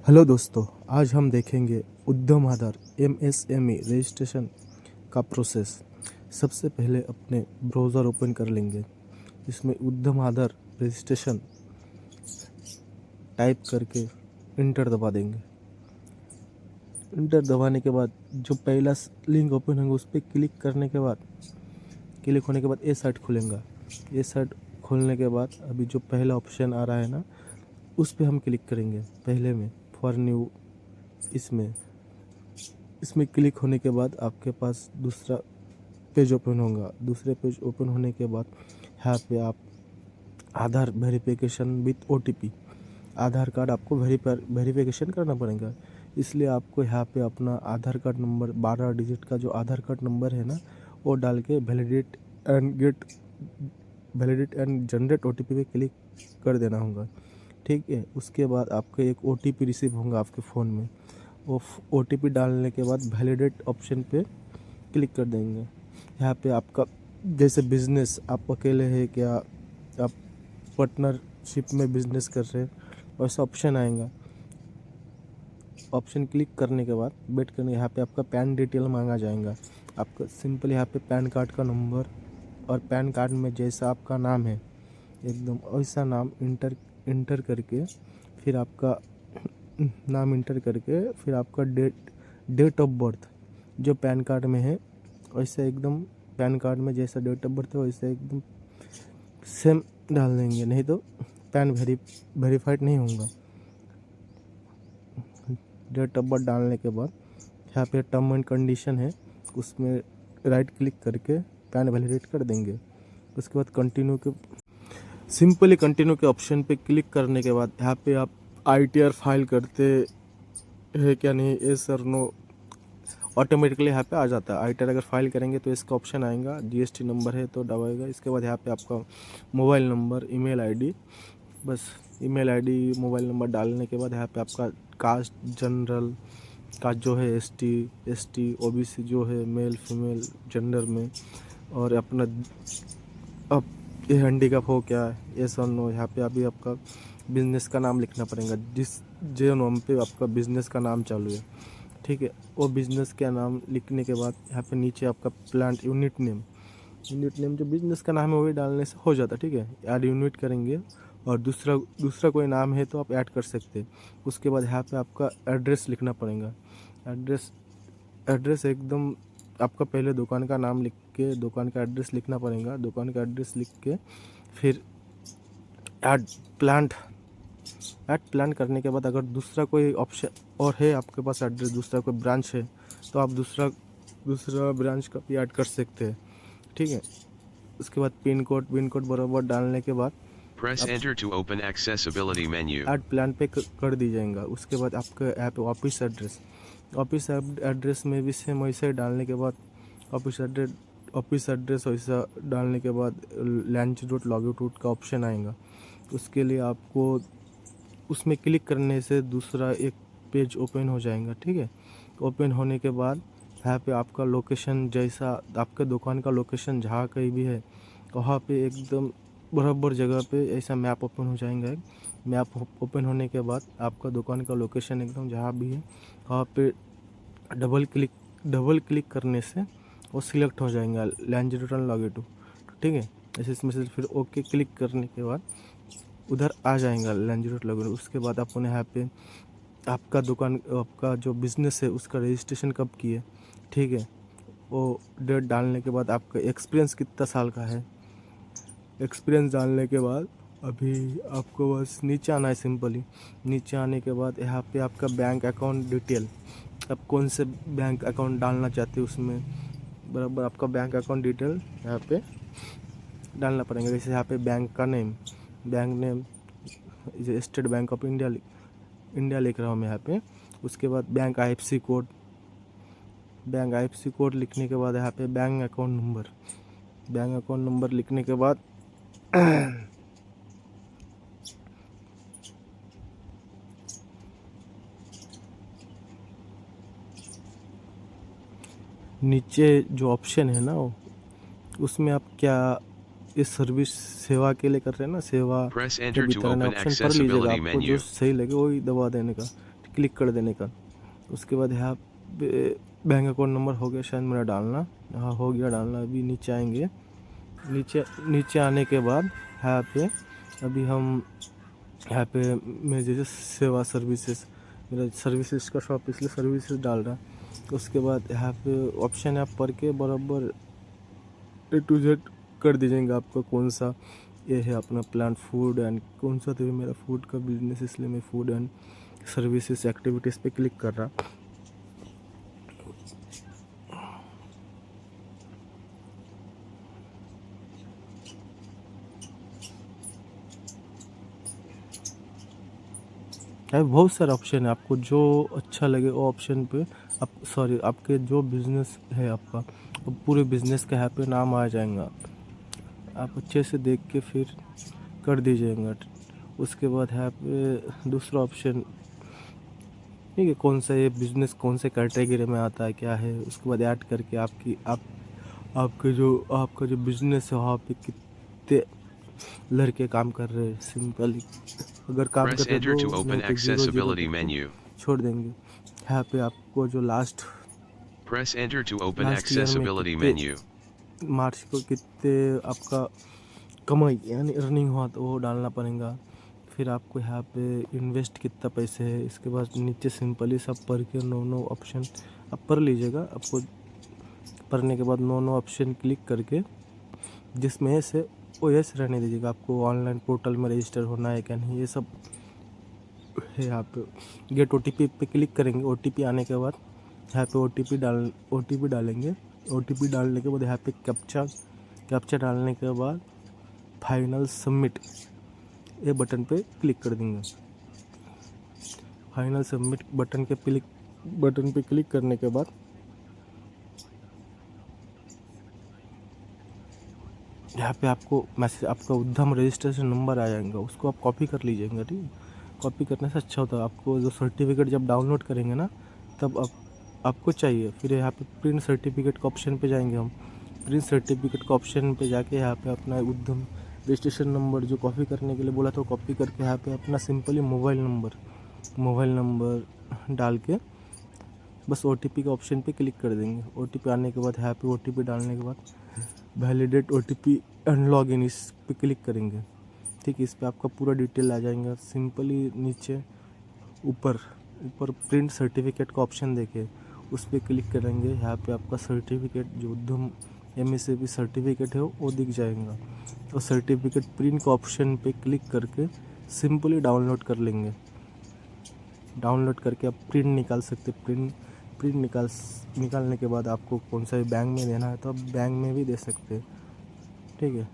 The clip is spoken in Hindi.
हेलो दोस्तों, आज हम देखेंगे उद्यम आधार MSME रजिस्ट्रेशन का प्रोसेस। सबसे पहले अपने ब्राउज़र ओपन कर लेंगे। इसमें उद्यम आधार रजिस्ट्रेशन टाइप करके इंटर दबा देंगे। इंटर दबाने के बाद जो पहला लिंक ओपन होगा उस पर क्लिक होने के बाद ये साइट खुलेगा। ये साइट खोलने के बाद अभी जो पहला ऑप्शन आ रहा है ना, उस पर हम क्लिक करेंगे। पहले में फॉर न्यू इसमें क्लिक होने के बाद आपके पास दूसरा पेज ओपन होगा। दूसरे पेज ओपन होने के बाद यहाँ पे आप Aadhaar verification with OTP, Aadhaar card आपको वेरिफिकेशन करना पड़ेगा। इसलिए आपको यहाँ पे अपना आधार कार्ड नंबर 12 डिजिट का जो आधार कार्ड नंबर है ना, वो डाल के वैलिडेट एंड जनरेट OTP पे क्लिक कर देना होगा। ठीक है, उसके बाद आपको एक OTP रिसीव होगा आपके फ़ोन में। वो OTP डालने के बाद वैलिडेट ऑप्शन पे क्लिक कर देंगे। यहाँ पे आपका जैसे बिजनेस आप अकेले है क्या, आप पार्टनरशिप में बिजनेस कर रहे हैं, वैसा ऑप्शन आएगा। ऑप्शन क्लिक करने के बाद वेट करने, यहाँ पे आपका पैन डिटेल मांगा जाएगा। आपका सिंपल यहाँ पे पैन कार्ड का नंबर और पैन कार्ड में जैसा आपका नाम है एकदम वैसा नाम इंटर करके, फिर आपका नाम इंटर करके, फिर आपका डेट ऑफ बर्थ जो पैन कार्ड में है वैसे एकदम पैन कार्ड में जैसा डेट ऑफ बर्थ है वैसे एकदम सेम डाल देंगे, नहीं तो पैन वेरीफाइड नहीं होगा। डेट ऑफ बर्थ डालने के बाद यहाँ पे टर्म एंड कंडीशन है, उसमें राइट क्लिक करके पैन वैलिडेट कर देंगे। उसके बाद कंटिन्यू के ऑप्शन पे क्लिक करने के बाद यहाँ पे आप ITR फाइल करते हैं क्या नहीं, ये सर नो ऑटोमेटिकली यहाँ पे आ जाता है। ITR अगर फाइल करेंगे तो इसका ऑप्शन आएगा, GST नंबर है तो दबाएगा। इसके बाद यहाँ पे आपका मोबाइल नंबर, ईमेल आईडी, बस ईमेल आईडी मोबाइल नंबर डालने के बाद यहाँ पे आपका कास्ट, जनरल कास्ट जो है ST OBC जो है मेल फीमेल जेंडर में, और अपना अब ये हैंडीकैप हो क्या ये सर नो। यहाँ पे अभी आपका बिजनेस का नाम लिखना पड़ेगा, जो नाम पे आपका बिजनेस का नाम चालू है। ठीक है, वो बिज़नेस का नाम लिखने के बाद यहाँ पे नीचे आपका प्लांट यूनिट नेम जो बिज़नेस का नाम है वही डालने से हो जाता है। ठीक है, ऐड यूनिट करेंगे और दूसरा कोई नाम है तो आप ऐड कर सकते हैं। उसके बाद यहाँ पे आपका एड्रेस लिखना पड़ेगा। एड्रेस एकदम आपका पहले दुकान का नाम लिख के दुकान का एड्रेस लिखना पड़ेगा। दुकान का एड्रेस लिख के फिर ऐड प्लान करने के बाद अगर दूसरा कोई ऑप्शन और है आपके पास एड्रेस, दूसरा कोई ब्रांच है तो आप दूसरा ब्रांच का भी ऐड कर सकते हैं। ठीक है, उसके बाद पिन कोड बराबर डालने के बाद Press enter to open accessibility menu. Add plan पे कर दी जाएगा। उसके बाद आपका ऐप ऑफिस एड्रेस में भी सेम वैसे ही डालने के बाद ऑफिस एड्रेस वैसा डालने के बाद login का ऑप्शन आएगा। उसके लिए आपको उसमें क्लिक करने से दूसरा एक पेज ओपन हो जाएगा। ठीक है, ओपन होने के बाद यहाँ पे आपका लोकेशन, जैसा आपके दुकान का लोकेशन जहाँ कहीं भी है वहाँ पे एकदम बराबर जगह पे ऐसा मैप ओपन हो जाएगा। मैप ओपन होने के बाद आपका दुकान का लोकेशन एकदम जहाँ भी है वहाँ पे डबल क्लिक करने से वो सिलेक्ट हो जाएगा longitude। ठीक है, ऐसे इसमें से फिर ओके क्लिक करने के बाद उधर आ जाएगा longitude। उसके बाद आपने यहाँ पे आपका जो बिज़नेस है उसका रजिस्ट्रेशन कब किए, ठीक है, वो डेट डालने के बाद आपका एक्सपीरियंस कितना साल का है। एक्सपीरियंस डालने के बाद अभी आपको बस नीचे आना है। सिंपली नीचे आने के बाद यहाँ पे आपका बैंक अकाउंट डिटेल, आप कौन से बैंक अकाउंट डालना चाहते हैं उसमें बराबर आपका बैंक अकाउंट डिटेल यहाँ पे डालना पड़ेगा। जैसे यहाँ पे bank name state bank of India लिख रहा हूँ मैं यहाँ पे। उसके बाद बैंक IFSC कोड लिखने के बाद यहाँ पे बैंक अकाउंट नंबर लिखने के बाद नीचे जो ऑप्शन है ना उसमें आप क्या इस सर्विस सेवा के लिए कर रहे हैं ना, सेवा Press के enter to भीतर open ऑप्शन पढ़ लीजिएगा, accessibility आपको जो menu. सही लगे वही दबा देने का। क्लिक कर देने का। उसके बाद यहाँ पे बैंक अकाउंट नंबर हो गया शायद मेरा डालना, हाँ हो गया डालना। अभी नीचे आएंगे, नीचे आने के बाद यहाँ पे अभी हम यहाँ पे मैं जैसे सेवा सर्विसेज, मेरा सर्विसेज का शॉप इसलिए सर्विसेज डाल रहा। उसके बाद यहाँ पे ऑप्शन आप पढ़ के बराबर A to Z कर दीजिएगा आपका कौन सा ये है अपना प्लान फूड एंड कौन सा। तो मेरा फूड का बिजनेस इसलिए मैं फूड एंड सर्विसेज एक्टिविटीज़ पे क्लिक कर रहा। बहुत सारे ऑप्शन है, आपको जो अच्छा लगे वो ऑप्शन पे आप सॉरी आपके जो बिज़नेस है आपका पूरे बिज़नेस का यहाँ पे नाम आ जाएगा। आप अच्छे से देख के फिर कर दीजिएगा। उसके बाद यहाँ पे दूसरा ऑप्शन, ठीक है, कौन सा ये बिज़नेस कौन से कैटेगरी में आता है क्या है। उसके बाद ऐड करके आपका जो बिज़नेस है वहाँ पे कितने लड़के काम कर रहे हैं। सिंपली अगर काम Press करते enter to दो open नहीं तो 0 accessibility menu. छोड़ देंगे। यहाँ पे आपको जो last Press enter to open year में accessibility कितने menu. मार्च को कितने आपका कमाई यानी अर्निंग हुआ तो वो डालना पड़ेगा। फिर आपको यहाँ पे इन्वेस्ट कितना पैसे है। इसके बाद नीचे सिंपली सब पढ़ के नो ऑप्शन आप पढ़ लीजिएगा। आपको पढ़ने के बाद नो ऑप्शन क्लिक करके जिसमें से वो यस रहने दीजिएगा। आपको ऑनलाइन पोर्टल में रजिस्टर होना है क्या नहीं ये सब है। यहाँ पे गेट OTP पे क्लिक करेंगे। OTP आने के बाद यहाँ पे OTP डालेंगे। OTP डालने के बाद यहाँ पे कैप्चा डालने के बाद फाइनल सबमिट ये बटन पे क्लिक कर देंगे। फाइनल सबमिट बटन पे क्लिक करने के बाद यहाँ पे आपको मैसेज आपका उद्यम रजिस्ट्रेशन नंबर आ जाएगा, उसको आप कॉपी कर लीजिएगा। ठीक है, कॉपी करने से अच्छा होता है। आपको जो सर्टिफिकेट जब डाउनलोड करेंगे ना तब आपको चाहिए। फिर यहाँ पे प्रिंट सर्टिफिकेट का ऑप्शन पे जाएंगे हम। प्रिंट सर्टिफिकेट का ऑप्शन पे जाके यहाँ पे अपना उद्यम रजिस्ट्रेशन नंबर जो कॉपी करने के लिए बोला था कॉपी करके यहाँ पे अपना सिंपली मोबाइल नंबर डाल के बस OTP के ऑप्शन पे क्लिक कर देंगे। OTP आने के बाद यहाँ पे OTP डालने के बाद वैलिडेट OTP एंड लॉगिन इस पे क्लिक करेंगे। ठीक है, इस पर आपका पूरा डिटेल आ जाएगा। सिंपली नीचे ऊपर प्रिंट सर्टिफिकेट का ऑप्शन देखे उस पर क्लिक करेंगे। यहाँ पे आपका सर्टिफिकेट जो उद्यम MSAP सर्टिफिकेट है वो दिख जाएगा। तो सर्टिफिकेट प्रिंट का ऑप्शन पे क्लिक करके सिंपली डाउनलोड कर लेंगे। डाउनलोड करके आप प्रिंट निकाल सकते। प्रिंट निकालने के बाद आपको कौन सा बैंक में देना है तो आप बैंक में भी दे सकते हैं। ठीक है।